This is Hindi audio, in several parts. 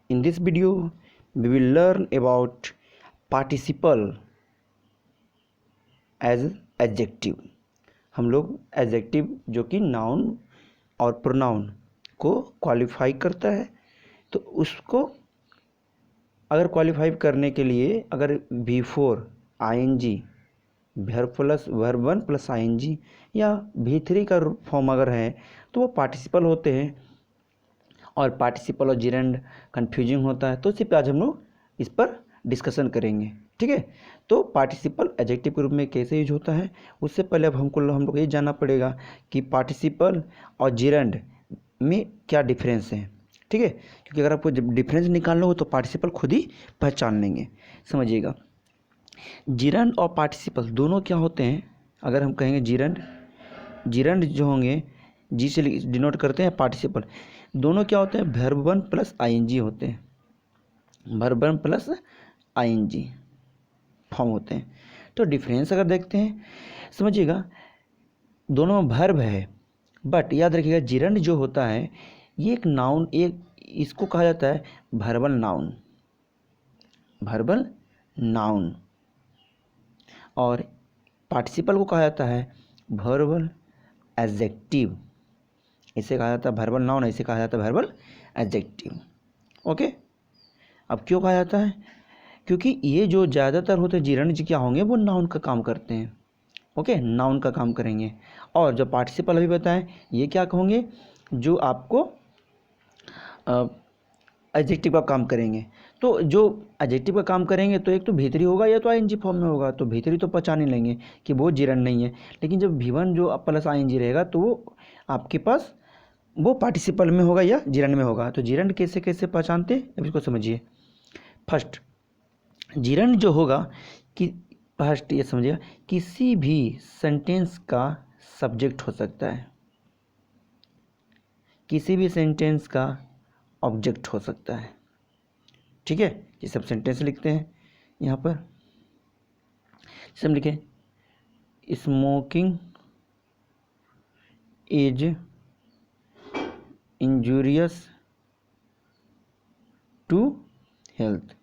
In this video, we will learn about participle as adjective. हम लोग एडजेक्टिव जो कि नाउन और प्रोनाउन को क्वालिफाई करता है, तो उसको अगर क्वालिफाई करने के लिए अगर before ING verb plus verb 1 plus ING या V3 का फॉर्म अगर है तो वो पार्टिसिपल होते हैं। और पार्टिसिपल और जिरेंड कंफ्यूजिंग होता है, तो इसी पे आज हम लोग इस पर डिस्कशन करेंगे। ठीक है, तो पार्टिसिपल एडजेक्टिव के रूप में कैसे यूज होता है, उससे पहले अब हम लोग ये जानना पड़ेगा कि पार्टिसिपल और जिरेंड में क्या डिफरेंस है। ठीक है, क्योंकि अगर आपको जब डिफरेंस निकालना हो तो पार्टिसिपल खुद ही पहचान लेंगे। समझिएगा, जिरेंड और पार्टिसिपल दोनों क्या होते हैं। अगर हम कहेंगे जिरेंड जो होंगे, जी से डिनोट करते हैं पार्टिसिपल, दोनों क्या होते हैं, वर्ब 1 प्लस आईएनजी होते हैं। वर्ब 1 प्लस आईएनजी फॉर्म होते हैं। तो डिफरेंस अगर देखते हैं, समझिएगा, दोनों में वर्ब है, बट याद रखिएगा जिरेंड जो होता है ये एक नाउन, इसको कहा जाता है वर्बल नाउन, और पार्टिसिपल को कहा जाता है वर्बल एडजेक्टिव। इसे कहा जाता है वर्बल नाउन, इसे कहा जाता है वर्बल एडजेक्टिव। ओके, अब क्यों कहा जाता है, क्योंकि ये जो ज़्यादातर होते हैं जिरेंड जी क्या होंगे, वो नाउन का काम करते हैं। ओके, नाउन का काम करेंगे। और जो पार्टिसिपल अभी बताएं, ये क्या कहोगे, जो आपको एडजेक्टिव का काम करेंगे। तो जो एडजेक्टिव का काम करेंगे तो एक तो भीतरी होगा या तो आईएनजी फॉर्म में होगा, तो भीतरी तो पहचान ही लेंगे कि वो जिरेंड नहीं है। लेकिन जब V1 जो प्लस आईएनजी रहेगा तो वो आपके पास वो पार्टिसिपल में होगा या जिरेंड में होगा। तो जिरेंड कैसे कैसे पहचानते, अब इसको समझिए। फर्स्ट, जिरेंड जो होगा कि फर्स्ट ये समझिएगा, किसी भी सेंटेंस का सब्जेक्ट हो सकता है, किसी भी सेंटेंस का ऑब्जेक्ट हो सकता है। ठीक है, ये सब सेंटेंस लिखते हैं यहाँ पर। जैसे हम लिखें, smoking is injurious to health,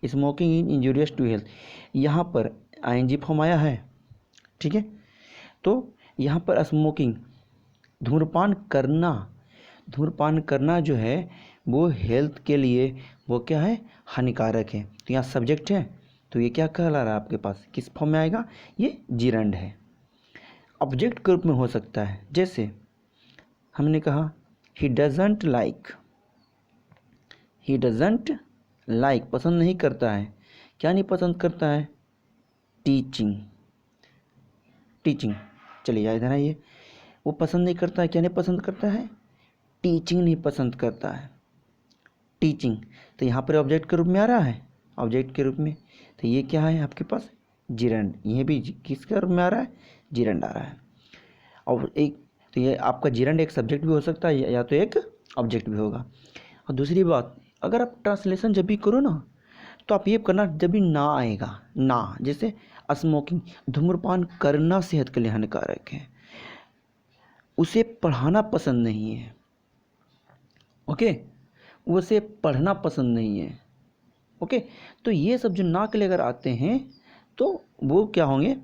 smoking is injurious to health, यहाँ पर आईएनजी फॉर्म आया है। ठीक है, तो यहाँ पर स्मोकिंग धूम्रपान करना जो है वो हेल्थ के लिए वो क्या है, हानिकारक है। तो यहाँ सब्जेक्ट है, तो ये क्या कहला रहा है आपके पास, किस फॉर्म में आएगा, ये जिरेंड है। ऑब्जेक्ट के रूप में हो सकता है, जैसे हमने कहा ही डजंट लाइक, पसंद नहीं करता है। क्या नहीं पसंद करता है, टीचिंग। चलिए इधर आइए, वो पसंद नहीं करता है, क्या नहीं पसंद करता है, टीचिंग नहीं पसंद करता है। टीचिंग, तो यहाँ पर ऑब्जेक्ट के रूप में आ रहा है, ऑब्जेक्ट के रूप में। तो ये क्या है आपके पास, जिरेंड। ये भी किसके रूप में आ रहा है, जिरेंड आ रहा है। और एक तो ये आपका जिरेंड एक सब्जेक्ट भी हो सकता है या तो एक ऑब्जेक्ट भी होगा। और दूसरी बात, अगर आप ट्रांसलेशन जब भी करो ना, तो आप ये करना जब भी ना आएगा, ना, जैसे स्मोकिंग, धूम्रपान करना सेहत के लिए हानिकारक है, उसे पढ़ाना पसंद नहीं है। ओके, उसे पढ़ना पसंद नहीं है। ओके, तो ये सब जो ना के लिए अगर आते हैं तो वो क्या होंगे,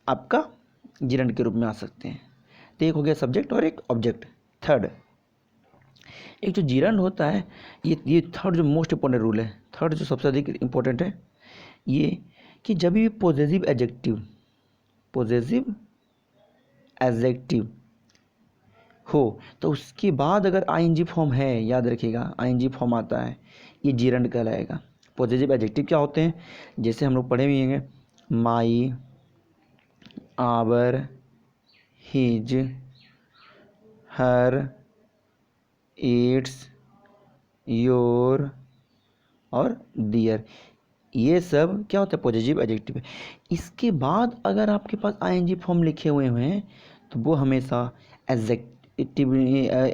आपका जिरेंड के रूप में आ सकते हैं। तो एक हो गया सब्जेक्ट और एक ऑब्जेक्ट। थर्ड, एक जो जिरेंड होता है, ये थर्ड जो मोस्ट इंपॉर्टेंट रूल है, थर्ड जो सबसे अधिक इंपॉर्टेंट है, ये कि जब भी पॉजेसिव एडजेक्टिव हो तो उसके बाद अगर आईएनजी फॉर्म है, याद रखिएगा आईएनजी फॉर्म आता है, ये जिरेंड कहलाएगा। पॉजिटिव एडजेक्टिव क्या होते हैं, जैसे हम लोग पढ़े हुए हैं, my, our, his, her, its, your और दियर, ये सब क्या होता है, पॉजिटिव एडजेक्टिव है। इसके बाद अगर आपके पास आईएनजी फॉर्म लिखे हुए हैं तो वो हमेशा एडजेक्टिव,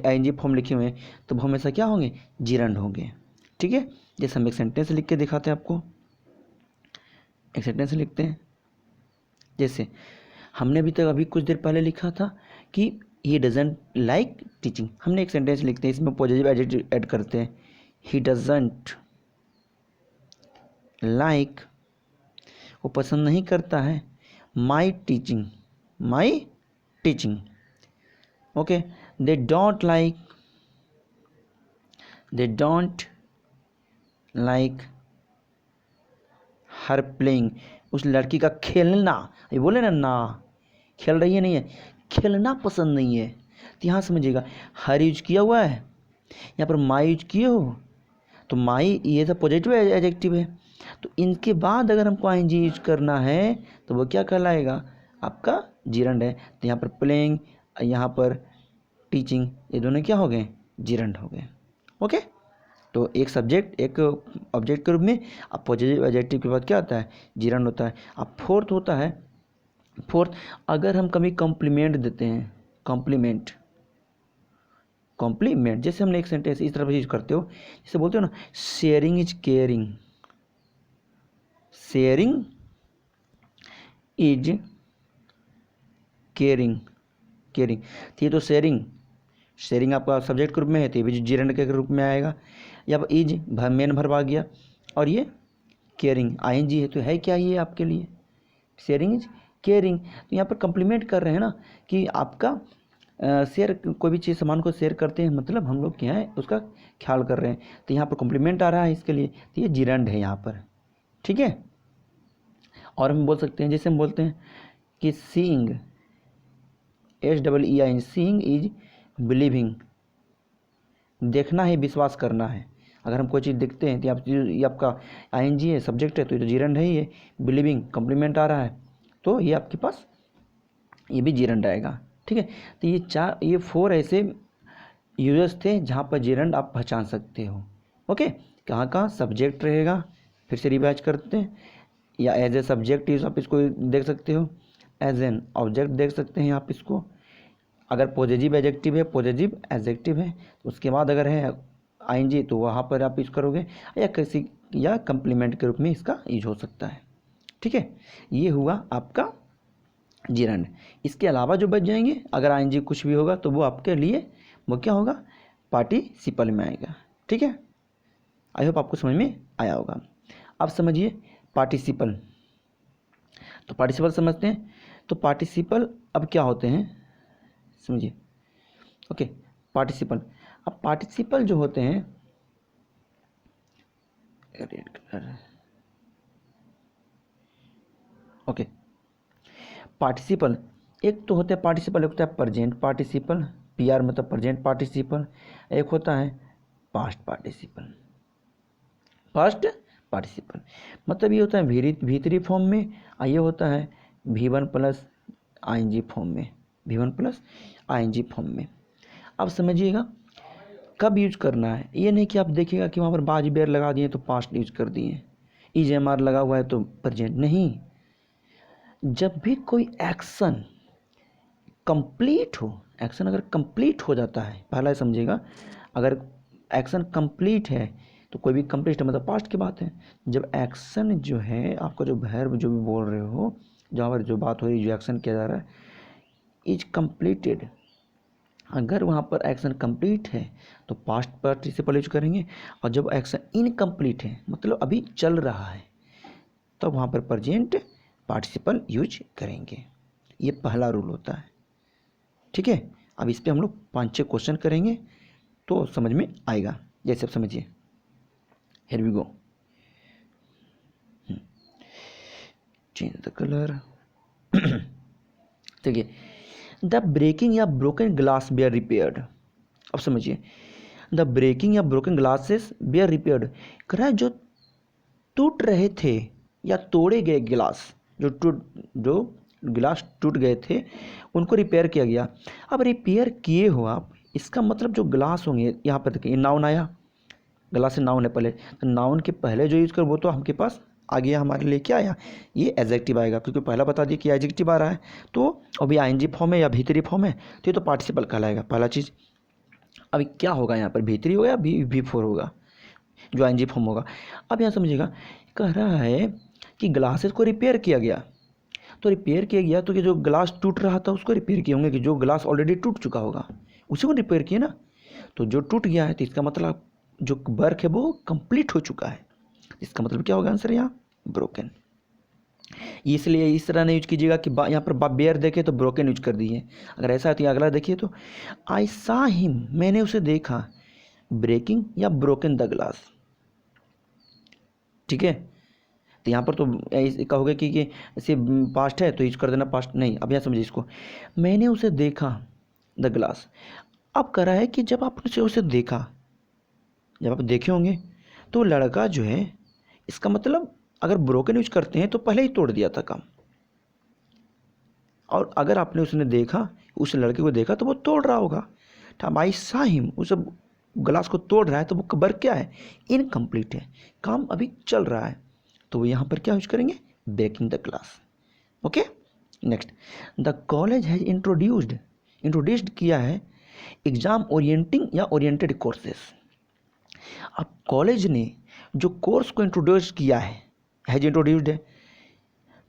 आईएनजी फॉर्म लिखे हुए हैं तो वो हमेशा क्या होंगे, जिरेंड होंगे। ठीक है, जैसे हम एक सेंटेंस लिख के दिखाते हैं आपको, एक सेंटेंस लिखते हैं। जैसे हमने अभी कुछ देर पहले लिखा था कि ही डजंट लाइक टीचिंग, हमने एक सेंटेंस लिखते हैं, इसमें पॉजिटिव एडजेक्टिव ऐड करते हैं, ही डजंट लाइक, वो पसंद नहीं करता है my teaching, okay. They don't like her playing, उस लड़की का खेलना, ये बोले ना खेल रही है, नहीं है, खेलना पसंद नहीं है। तो यहाँ समझिएगा हर यूज किया हुआ है, यहाँ पर माई यूज किए हो, तो माई ये सब पॉजिटिव एडजेक्टिव है, तो इनके बाद अगर हमको आईएनजी यूज करना है तो वो क्या कहलाएगा, आपका जीरंड है। तो यहाँ पर प्लेइंग, यहाँ पर टीचिंग, ये दोनों क्या हो गए, जीरंड हो गए। ओके, तो एक सब्जेक्ट एक ऑब्जेक्ट के रूप में, अब पॉजिटिव एडजेक्टिव के बाद क्या होता है, जीरंड होता है। अब फोर्थ होता है, अगर हम कभी कॉम्प्लीमेंट देते हैं, कॉम्प्लीमेंट, जैसे हमने एक सेंटेंस इस तरह से यूज करते हो, जैसे बोलते हो ना sharing is caring, sharing is caring, तो ये तो शेयरिंग आपका सब्जेक्ट के रूप में है, तो ये भी जीरंड के रूप में आएगा। या इज मेन वर्ब आ गया, और ये केयरिंग आईएनजी है, तो है क्या ये आपके लिए, शेयरिंग इज केयरिंग। तो यहाँ पर कम्प्लीमेंट कर रहे हैं ना कि आपका शेयर, कोई भी चीज़ सामान को शेयर करते हैं, मतलब हम लोग क्या है उसका ख्याल कर रहे हैं, तो यहाँ पर कॉम्प्लीमेंट आ रहा है इसके लिए, तो ये जीरंड है यहाँ पर, ठीक है। और हम बोल सकते हैं, जैसे हम बोलते हैं कि seeing, SEEING, seeing is believing, देखना है विश्वास करना है। अगर हम कोई चीज़ देखते हैं तो ये आपका आईएनजी है, सब्जेक्ट है, तो ये तो जीरंड है ही है। बिलीविंग कॉम्प्लीमेंट आ रहा है, तो ये आपके पास ये भी जीरंड आएगा, ठीक है। तो ये 4 ऐसे यूजर्स थे जहाँ पर जीरंड आप पहचान सकते हो। ओके, कहाँ सब्जेक्ट रहेगा, फिर से रिवाइज करते हैं, या एज ए सब्जेक्ट यूज आप इसको देख सकते हो, एज एन ऑब्जेक्ट देख सकते हैं आप इसको। अगर पॉजिटिव एडजेक्टिव है, पॉजिटिव एडजेक्टिव है, तो उसके बाद अगर है आईएनजी तो वहाँ पर आप यूज करोगे, या कंप्लीमेंट के रूप में इसका यूज हो सकता है, ठीक है। ये हुआ आपका जीरंड। इसके अलावा जो बच जाएंगे, अगर आईएनजी कुछ भी होगा तो वो आपके लिए वो क्या होगा, पार्टिसिपल में आएगा, ठीक है। आई होप आपको समझ में आया होगा। अब समझिए पार्टिसिपल, तो पार्टिसिपल समझते हैं, तो पार्टिसिपल अब क्या होते हैं समझिए। ओके, पार्टिसिपल, अब पार्टिसिपल जो होते हैं, रेड कलर, ओके, पार्टिसिपल एक तो होता है पार्टिसिपल, एक होता है प्रेजेंट पार्टिसिपल, PR मतलब प्रेजेंट पार्टिसिपल, एक होता है पास्ट पार्टिसिपल। मतलब ये होता है भीतरी फॉर्म में, और ये होता है V1 प्लस ING फॉर्म में। अब समझिएगा कब यूज करना है, ये नहीं कि आप देखिएगा कि वहाँ पर बाज बेर लगा दिए तो पास्ट यूज कर दिए, EJMR लगा हुआ है तो प्रेजेंट, नहीं। जब भी कोई एक्शन कंप्लीट हो, एक्शन अगर कंप्लीट हो जाता है, पहला समझिएगा, अगर एक्शन कंप्लीट है तो कोई भी कंप्लीट है मतलब पास्ट की बात है। जब एक्शन जो है आपका, जो वर्ब जो भी बोल रहे हो, जहाँ पर जो बात हो रही है, जो एक्शन किया जा रहा है, इज कंप्लीटेड, अगर वहाँ पर एक्शन कंप्लीट है तो पास्ट पार्टिसिपल यूज करेंगे, और जब एक्शन इनकम्प्लीट है मतलब अभी चल रहा है, तब वहाँ पर प्रेजेंट पार्टिसिपल यूज करेंगे। ये पहला रूल होता है, ठीक है। अब इस पर हम लोग 5-6 क्वेश्चन करेंगे तो समझ में आएगा। जैसे आप समझिए, here we go, change the colour. देखिए, द ब्रेकिंग या broken glass be are repaired. अब समझिए, द ब्रेकिंग या broken glasses be are repaired, कह रहा है जो टूट रहे थे या तोड़े गए गिलास, जो गिलास टूट गए थे उनको रिपेयर किया गया। अब रिपेयर किए हो आप, इसका मतलब जो ग्लास होंगे, यहाँ पर देखिए नाउन आया, ग्लास से नाउन है पहले, तो नाउन के पहले जो यूज़ कर वो तो हमके पास आ गया, हमारे लिए क्या आया, ये एडजेक्टिव आएगा, क्योंकि पहला बता दिया कि एडजेक्टिव आ रहा है, तो अभी आईएनजी फॉर्म है या भीतरी फॉर्म है, तो ये तो पार्टिसिपल कहलाएगा पहला चीज़। अभी क्या होगा यहाँ पर, भीतरी होगा या V4 होगा, जो आईएनजी फॉर्म होगा। अब यहाँ समझिएगा, कह रहा है कि ग्लासेस को रिपेयर किया गया, तो रिपेयर किया गया तो कि जो ग्लास टूट रहा था उसको रिपेयर किए होंगे, कि जो ग्लास ऑलरेडी टूट चुका होगा उसी को रिपेयर किए ना, तो जो टूट गया है तो इसका मतलब जो वर्क है वो कंप्लीट हो चुका है। इसका मतलब क्या होगा आंसर यहाँ ब्रोकन। इसलिए इस तरह नहीं यूज कीजिएगा कि यहाँ पर बेयर देखे तो ब्रोकन यूज कर दिए। अगर ऐसा है तो अगला देखिए, तो आई सा हिम, मैंने उसे देखा, ब्रेकिंग या ब्रोकन द ग्लास। ठीक है, तो यहाँ पर तो कहोगे कि इसे पास्ट है तो यूज कर देना पास्ट, नहीं। अब यहाँ समझिए इसको, मैंने उसे देखा द ग्लास। अब कह रहा है कि जब आपने उसे देखा, जब आप देखे होंगे तो लड़का जो है, इसका मतलब अगर ब्रोकन यूज करते हैं तो पहले ही तोड़ दिया था काम, और अगर आपने उसने देखा, उस लड़के को देखा तो वो तोड़ रहा होगा। अब आई सा हिम, उस ग्लास को तोड़ रहा है तो वो वर्क क्या है, इनकम्प्लीट है, काम अभी चल रहा है, तो वो यहाँ पर क्या यूज करेंगे, breaking the glass. Okay, next, the college has introduced किया है एग्जाम ओरिएंटिंग या ओरिएंटेड कोर्सेस। अब कॉलेज ने जो कोर्स को इंट्रोड्यूस किया है, हैज इंट्रोड्यूस्ड है,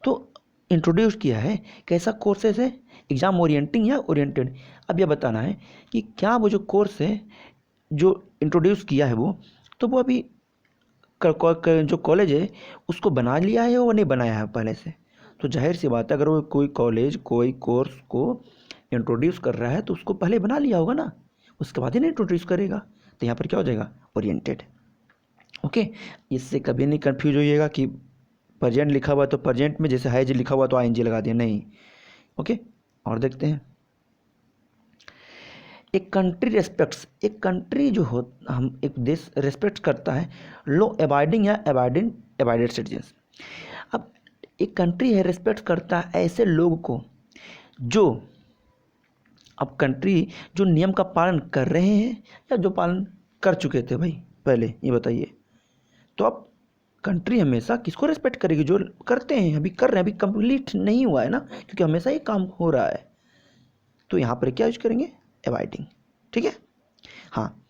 तो इंट्रोड्यूस किया है कैसा कोर्सेस है, एग्जाम ओरिएंटिंग या ओरिएंटेड। अब यह बताना है कि क्या वो जो कोर्स है जो इंट्रोड्यूस किया है वो अभी जो कॉलेज है उसको बना लिया है वो नहीं बनाया है पहले से। तो जाहिर सी बात है, अगर वो कोई कॉलेज कोई कोर्स को इंट्रोड्यूस कर रहा है तो उसको पहले बना लिया होगा ना, उसके बाद ही नहीं इंट्रोड्यूस करेगा। तो यहाँ पर क्या हो जाएगा, ओरिएंटेड। ओके, इससे कभी नहीं कंफ्यूज होइएगा कि प्रेजेंट लिखा हुआ तो प्रेजेंट में जैसे हैज लिखा हुआ तो आईएनजी लगा दिया, नहीं। ओके, और देखते हैं, एक कंट्री रेस्पेक्ट्स, एक कंट्री जो हो, हम एक देश रेस्पेक्ट करता है लॉ अबाइडिंग या अबाइडेड सिटीजन्स। अब एक कंट्री है रेस्पेक्ट करता है ऐसे लोग को जो, अब कंट्री जो नियम का पालन कर रहे हैं या जो पालन कर चुके थे भाई पहले, ये बताइए। तो अब कंट्री हमेशा किसको रेस्पेक्ट करेगी, जो करते हैं, अभी कर रहे हैं, अभी कंप्लीट नहीं हुआ है ना, क्योंकि हमेशा ये काम हो रहा है। तो यहाँ पर क्या यूज करेंगे, अवॉइडिंग। ठीक है, हाँ,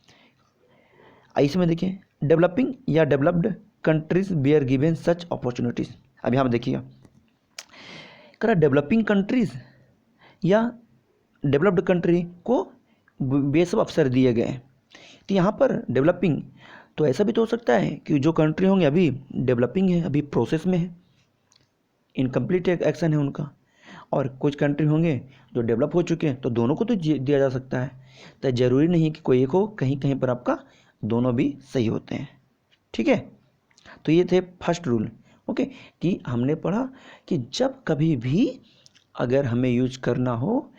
इसमें देखिए, डेवलपिंग या developed countries were given such opportunities. अब यहाँ पर देखिएगा, करा डेवलपिंग कंट्रीज या डेवलप्ड कंट्री को बेसब अवसर दिए गए। तो यहाँ पर डेवलपिंग, तो ऐसा भी तो हो सकता है कि जो कंट्री होंगे अभी डेवलपिंग है, अभी प्रोसेस में है, इनकम्प्लीट एक्शन है उनका, और कुछ कंट्री होंगे जो डेवलप हो चुके हैं, तो दोनों को तो दिया जा सकता है। तो ज़रूरी नहीं कि कोई एक हो, कहीं कहीं पर आपका दोनों भी सही होते हैं। ठीक है, तो ये थे फर्स्ट रूल। ओके, कि हमने पढ़ा कि जब कभी भी अगर हमें यूज करना हो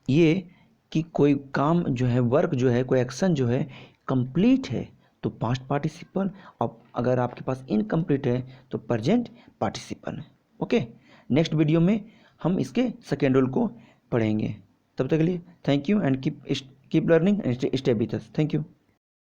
ये कि कोई काम जो है, वर्क जो है, कोई एक्शन जो है कंप्लीट है तो पास्ट पार्टिसिपल, और अगर आपके पास इनकम्प्लीट है तो present participle. Okay, next video में हम इसके सेकेंड रूल को पढ़ेंगे। तब तक के लिए thank you and keep learning and stay with us. Thank you.